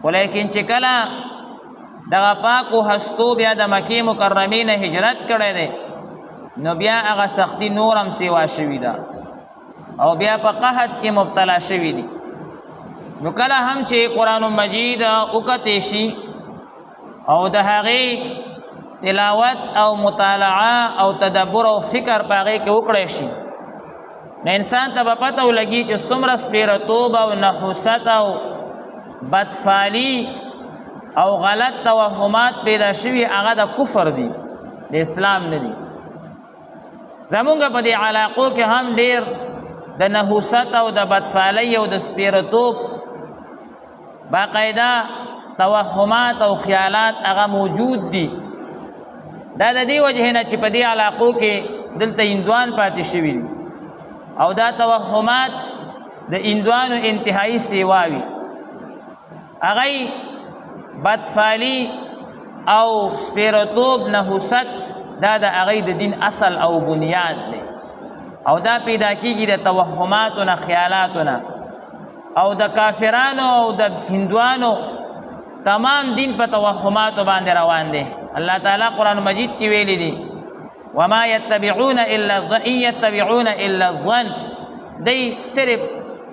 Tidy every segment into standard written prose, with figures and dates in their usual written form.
خو لیکن چې کله دغه پاکو هستو بیا د مکې مکرمې نه هجرت کړی دی نو بیا هغه سختی نور هم سیوا شوي ده او بیا په قحط کې مبتلا شوي دي. نو کله هم چې قرآن مجید وکتې شي او د هغې تلاوت او مطالعه او تدبر او فکر په هغې کې وکړی شي نو انسان ته به پته ولګي چې څومره سپېرتوب او نحوست او بدفالي او غلط توهمات پیدا شوي هغه د کفر دي د اسلام نه دي. زمونږ په دې علاقو کې هم ډېر د نحوست او د بدفالۍ او د سپېرتوب باقاعده توهمات او خیالات هغه موجود دي. دا د دې وجه نه چې په دې علاقو کې دلته هندوان پاتې شوي دي او دا توهمات د هندوانو انتهایی سیواوي. هغه بدفالی او سپیرتوب نحوست دا د هغه د دین اصل او بنیاد دی او دا پیدا کیږي د توهماتو نه خیالاتو نه او د کافرانو او د هندوانو تمام دین په توهماتو باندې روان دی. الله تعالی قرآن مجید کې ویلي دي وما يتبعون الا الظن دی صرف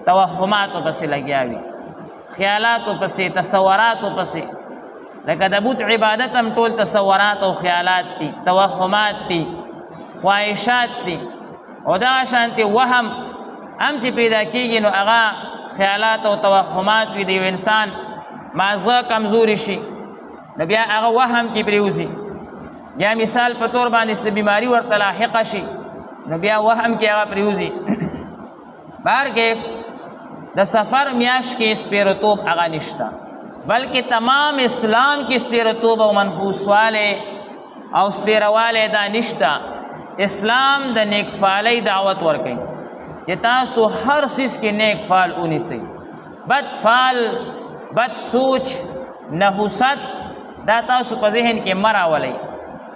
توهماتو پسې لګیاوي خیالاتو پسې تصوراتو پسې لکه د بت عبادت هم ټول تصورات او خیالات دي توهمات دي خواهشات دي او دا شانتي وهم هم چې پیدا کیږي نو هغه خیالات او توهمات وي د یو انسان مازغه کمزوري شي نو بیا هغه وهم کې پریوزي یا مثال په تور باندې څه بیماری ورته لاحقه شي نو بیا وهم کې هغه پریوزي. بهرکیف د سفر میاش کې سپیرتوب هغه نشته بلکې تمام اسلام کې سپیرتوب او منحوسواله او سپیرواله دا نشته. اسلام د نیکفالۍ دعوت ورکوي چې تاسو هر څیز کې نیک فال ونیسئ. بد فال بد سوچ نحوست دا تاسو په ذهن کې مه راولئ.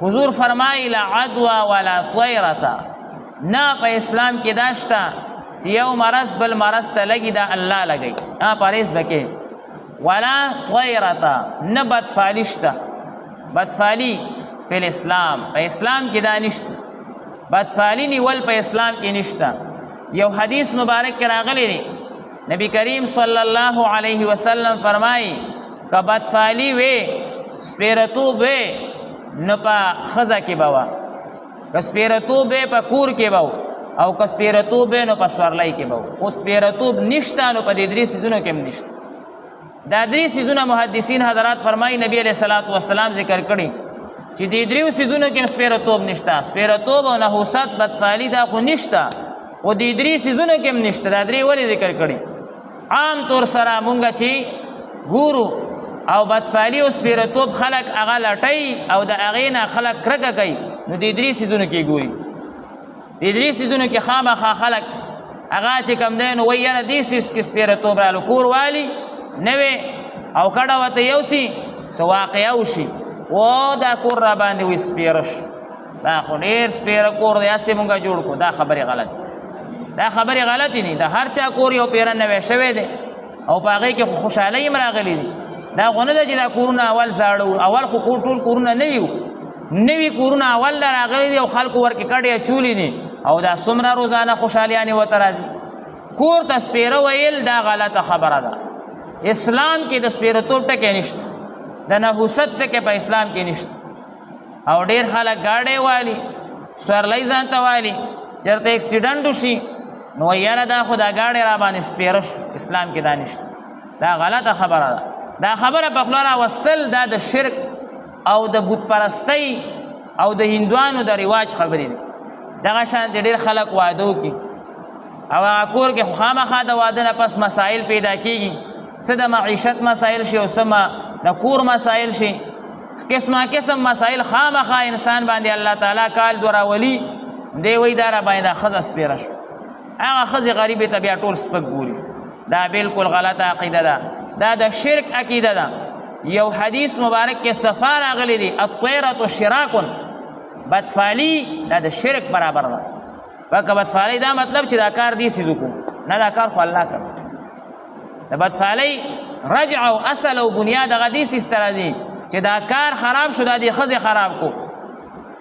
حضور فرمایي لا عدوى ولا طیرة نه په اسلام کې دا شته چې یو مرض بل مرض ته لګي دا الله لګي پرهیز بکې ولا طیرة نه بدفالي شته. بدفالي په اسلام په اسلام کې دا نشته. بدفالي نیول په اسلام کې نشته. یو حدیث مبارک کې راغلی دی نبی کریم صلی الله علیه وسلم فرمایي که بدفالي وي سپیرتوب وي نو په ښځه کې به وه که سپیرتوب وي په کور کې به او که سپیرتوب وي نو په سورلۍ کې به خو سپیرتوب نشته نو په دې درې څیزونو کې هم نشته. دا درې څیزونه محدثین حضرات فرمایي نبی علیه الصلاة والسلام ذکر کړي چې دې دریو څیزونو کې هم سپیرتوب نشته. سپیرتوب او نحوست بدفالي دا خو نشته او دې درې څیزونو کې هم نشته. دا درې ولې ذکر کړي؟ عام طور سره مونږ چې ګورو او بدفالي او سپیرتوب خلک هغه لټوي او د هغې نه خلک کرکه کوي نو دې درې څیزونو کې ګوري. دې درې څیزونو کې خامخا خلک هغه چې کوم دی نو وایي یاره دې څیز کې سپیرتوب رالو کور والي نه وی او کډه ورته یوسي څه واقعه وشي او دا کور را باندې وي سپیره شو دا خو ډېر سپیره کور دی هسې مونږ جوړ کړو. دا خبرې غلط دا خبرې غلطې دي. د هر چا کور یو پیره نوی شوی دی او په هغې کې خو خوشحالۍ هم راغلي دي. دا خو نه ده چې دا کورونه اول زاړه وو. اول خو ټول کورونه نوي وو. نوي کورونه اول له راغلي دي او خلکو ورکې کډې اچولي دي او دا څومره روزانه خوشحالیانې ورته راځي. کور ته سپیره ویل دا غلطه خبره ده. اسلام کې د سپیرتوب ټکی نشته. د نحوست ټکی په اسلام کې نشته. او ډېر خلک ګاډۍ والي سورلۍ ځان ته والي چېرته اکسیډنټ وشي نو یاره دا خو دا ګاډۍ را باندې سپیره شو. اسلام کې دا نشته. دا غلطه خبره ده. دا خبره په خوله راوستل دا د شرک او د بت پرستۍ او د هندوانو د رواج خبرې دي. دغه شانتې ډېر خلک واده وکړي او هغه کور کې خو خامخا د واده نه پس مسایل پیدا کېږي. څه د معیشت مسایل شي او څه د کور مسایل شي. قسمه قسم مسایل خامخا انسان باندې الله تعالی کال دو راولي. دی وایي دا را باندې دا ښځه سپیره شو. هغه ښځې غریبې ته بیا ټول سپک ګوري. دا بالکل غلطه عقیده ده. دا د شرک عقیده ده. یو حدیث مبارک کې صفا راغلی دی الطیرة شراک بدفالي دا د شرک برابر ده. بلکې بدفالۍ دا مطلب چې دا کار دې څیز وکړو نه دا کار خو الله کوي. د بدفالۍ رجع او اصل او بنیاد هغه دې سیستره دي چې دا کار خراب شو دا دې ښځې خراب کو،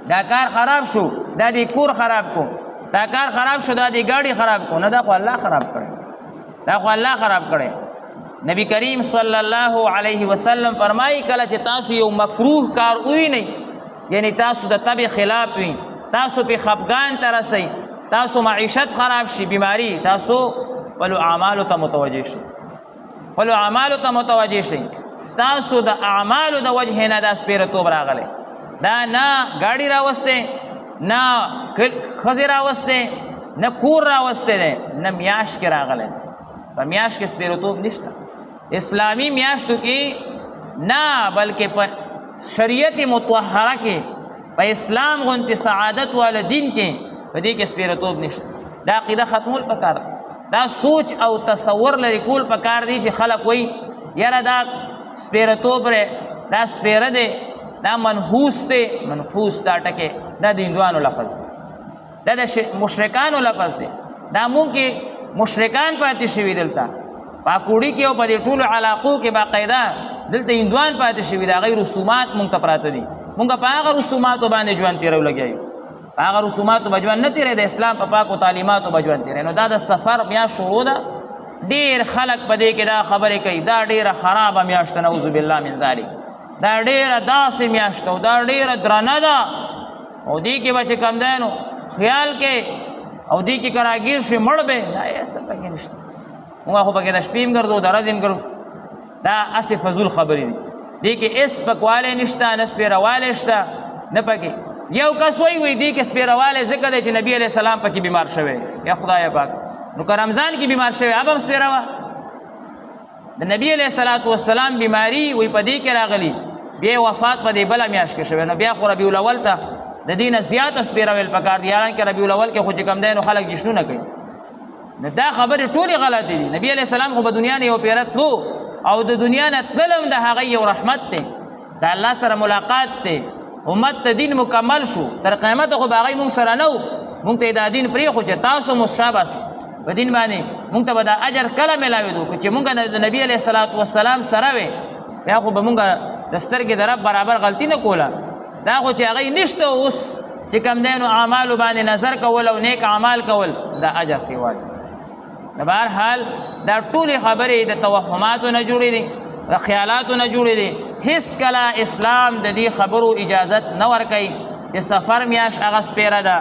دا کار خراب شو دا دې کور خراب کو، دا کار خراب شو دا دې ګاډي خراب کو. نه دا خو الله خراب کړي، دا خو الله خراب کړي. نبی کریم صلی الله علیه وسلم فرمایي کله چې تاسو یو مکروه کار ووینئ، یعنی تاسو د طبع خلاف وي، تاسو په خفګان ته رسئ، تاسو معیشت خراب شي، بیماری، تاسو خپلو اعمالو ته متوجه شئ، خپلو اعمالو ته متوجه شئ. ستاسو د اعمالو د وجه نه دا سپیرتوب راغلی، دا نه ګاډي راوستی، نه ښځې راوستی، نه کور راوستی دی، نه میاشت کې راغلی. په میاشت کې سپیرتوب نشته. اسلامی میاشتو کې نه بلکې په شریعت مطهره کې په اسلام غونتی سعادت والا دین کې په دې کې سپیرتوب نشته. دا عقیده ختمول پکار، دا سوچ او تصور لري کول پکار دی چې خلک وایي یاره دا سپیرتوب ری، دا سپیره دی، دا منحوس دی. منحوس دا ټکې دا د هندوانو لفظ دی، دا د مشرکانو لفظ دی. دا مونږ کې مشرکان پاتې شوي دلته پاکوړي کې او په دې ټولو علاقو کې باقاعده دلته هندوان پاتې شوي دي. هغوی رسومات مونږ ته پراته دي، مونږ په هغه رسوماتو باندې ژوند تېرو لګیا یو، په هغه رسوماتو به ژوند نه تېری، د اسلام په پاکو تعلیماتو به ژوند تېری. نو دا د سفر میاشت شروع ده، ډېر خلک په دې کې دا خبرې کوي دا ډېره خرابه میاشت ده، نعوذ بالله من ذلک، دا ډېره داسې میاشت او دا ډېره درنه ده او دې کې به چې کم دی نو خیال کې او دې کې که راګیر شوې مړ به دا یې څه پکې نشته. موږ خو پکې د شپې هم ګرځو د ورځې هم ګرځو، دا هسې فضول خبرې دي. دې کې هېڅ پکوالی نشته، نه سپېروالی شته، نه پکې. یو کس وایي دې کې سپېروالی ځکه دی چې نبي علیه السلام پکې بیمار شوی. یا خدای پاک، نو که رمضان کې بیمار شوی اب هم سپېروه. د نبي علیه السلام بیماري وایي په دې کې راغلي، بیا وفات په دې بله میاشت کې شوی، نو بیا خو ربیع الاول ته د دې نه زیاته سپېرول پکار دي. حالانکې ربیع الاول کې خو چې کم دی نو خلک جشنونه کوي. نو دا خبرې ټولې غلطې دي. نبي علیه السلام خو به دنیا نه یو پیره تلو او د دنیا نه تلل هم د هغه یو رحمت دی، د الله سره ملاقات دی، امت ته دین مکمل شو، تر قیامته خو به هغوی مونږ سره نه و. مونږ ته یې دا دین پرېښو چې تاسو مشا باسئ په دین باندې، مونږ ته به دا اجر کله میلاوېدو چې مونږ د نبي علیه السلام سره وې، بیا خو به مونږ د سترګې د رب برابر غلطي نه کوله. دا خو چې هغوی نشته اوس چې کم دی نو اعمالو باندې نظر کول او نیک اعمال کول دا اجر سیوا دی. د بهرحال دا ټولې خبرې د توهماتو نه جوړې دي، د خیالاتو نه جوړې دي. هېڅ کله اسلام د دې خبرو اجازت نه ورکوي چې سفر میاشت هغه سپېره ده،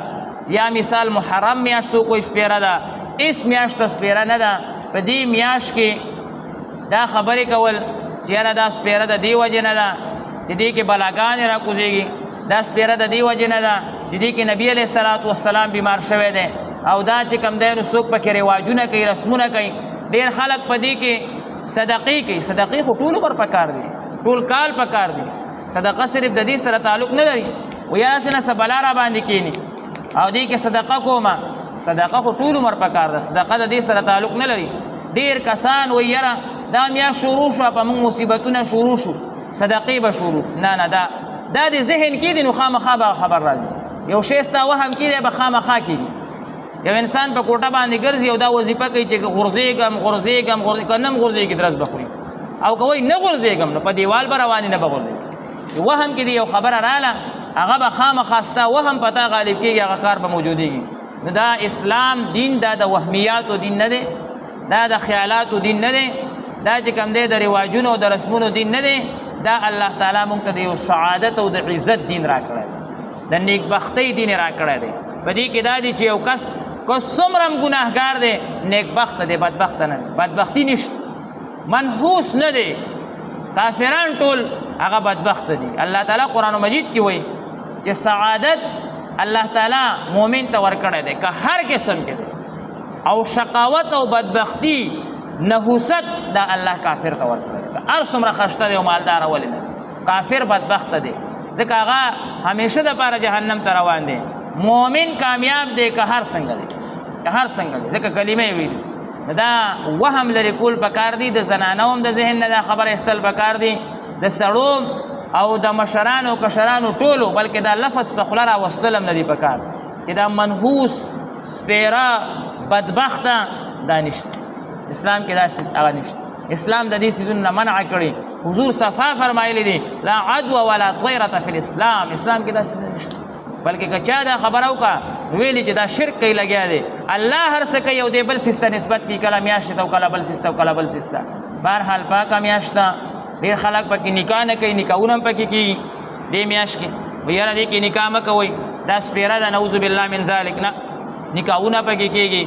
یا مثال محرم میاشت څوک وایي سپېره ده، هېڅ میاشت ته سپېره نه ده. په دې میاشت کې دا خبرې کول چې یاره دا سپېره د دې وجې نه ده چې دې کې بلاګانې راکوزېږي، دا سپېره د دې وجې نه ده چې دې کې نبي علیه السلام بیمار شوی دی، او دا چې کم دی نو څوک پکې رواجونه کوي، رسمونه کوي. ډېر خلک په دې کې صدقې کوي. صدقې خو ټول عمر پکار دي، ټول کال پکار دي. صدقه صرف د دې سره تعلق نه لري و یا داسې نه څه بلا را باندې کښېني او دې کې صدقه کومه. صدقه خو ټول عمر پکار ده، صدقه د دې سره تعلق نه لري. ډېر کسان وایي یاره دا میاشت شروع شوه په موږ مصیبتونه شروع شو صدقې به شروع. نه دا د ذهن کې دي نو خامخا به خبر راځي. یو شی ستا وهم کې دی به خامخا کېږي. یو انسان په کوټه باندې ګرځي او دا وظیفه کوي چې غورځېږم که نه م غورځېږي درز به خوري، او که وایي نه غورځېږم نو په دیوال به روانې نه به غورځېږي. وهم کې دی یو خبره راله هغه به خامخا ستا وهم په تا غالب کېږي، هغه کار به موجودېږي. نو دا اسلام دین دا د وهمیاتو دین نه دی، دا د خیالاتو دین نه دی، دا چې کوم دی د رواجونو او د رسمونو دین نه دی. دا الله تعالی مونږ ته د یو سعادت او د عزت دین راکړی دی، د نیکبختۍ دین راکړی دی. په دې کې دا دی چې یو کس که څومره هم ګناهګار دی نیکبخته دی، بدبخته نه دی. بدبختي نشته، منحوس نه دی. کافران ټول هغه بدبخته دي. الله تعالی قرآن مجید کې وایي چې سعادت الله تعالی مؤمن ته ورکړی دی که هر قسم کې دی، او شقاوت او بدبختی نحوست دا الله کافر ته ورکړی دی. هر څومره خشته دی او مالدار ولې نه، کافر بدبخته دی ځکه هغه همیشه دپاره جهنم ته روان دی. مؤمن کامیاب دی که هر څنګه دی، که هر څنګه دی، ځکه کلمه یې ویلي. دا وهم لري کول پکار دی، د زنانو هم د ذهن نه دا خبره ایستل پکار دی، د سړو او د مشرانو کشرانو ټولو، بلکې دا لفظ په خوله راوستل هم نه دی پکار چې دا منحوس سپیره بدبخته دا نشته. اسلام کې دا هغه نشته. اسلام د دې سيزونو منع کړي. حضور صفا فرمایلی دي لا عدوى ولا طيرة في الاسلام. اسلام کې دا نشته، بلکې کچا دا خبرو کا ویلی چې دا شرک کوي لګیا دی. الله هر څه کوي او د بل سیسته نسبت کی، کله میاشت او کله بل سیسته او کله بل سیسته. بهرحال پاکه میاشت ډېر خلک پکې نکاح نه کوي، نکاحونه پکې کېږي دې میاشت کې. ویاره دې کې نکاح مه کوئ، دا سپېره ده، نعوذ بالله من ذلک. نه، نکاحونه پکې کېږي،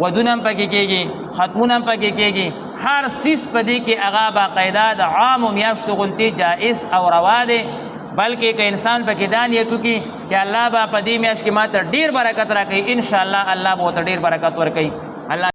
ودونه هم پکې کېږي، ختمونه هم پکې کېږي. هر سیس په دې کې هغه باقاعده د عامو میاشتو غوندې جائز او روا دی. بلکې که انسان پکې دا نیت وکړي چې الله به په دې میاشت کې ما ته ډېر برکت راکوي، انشاءالله الله به ورته ډېر برکت ورکوي. الله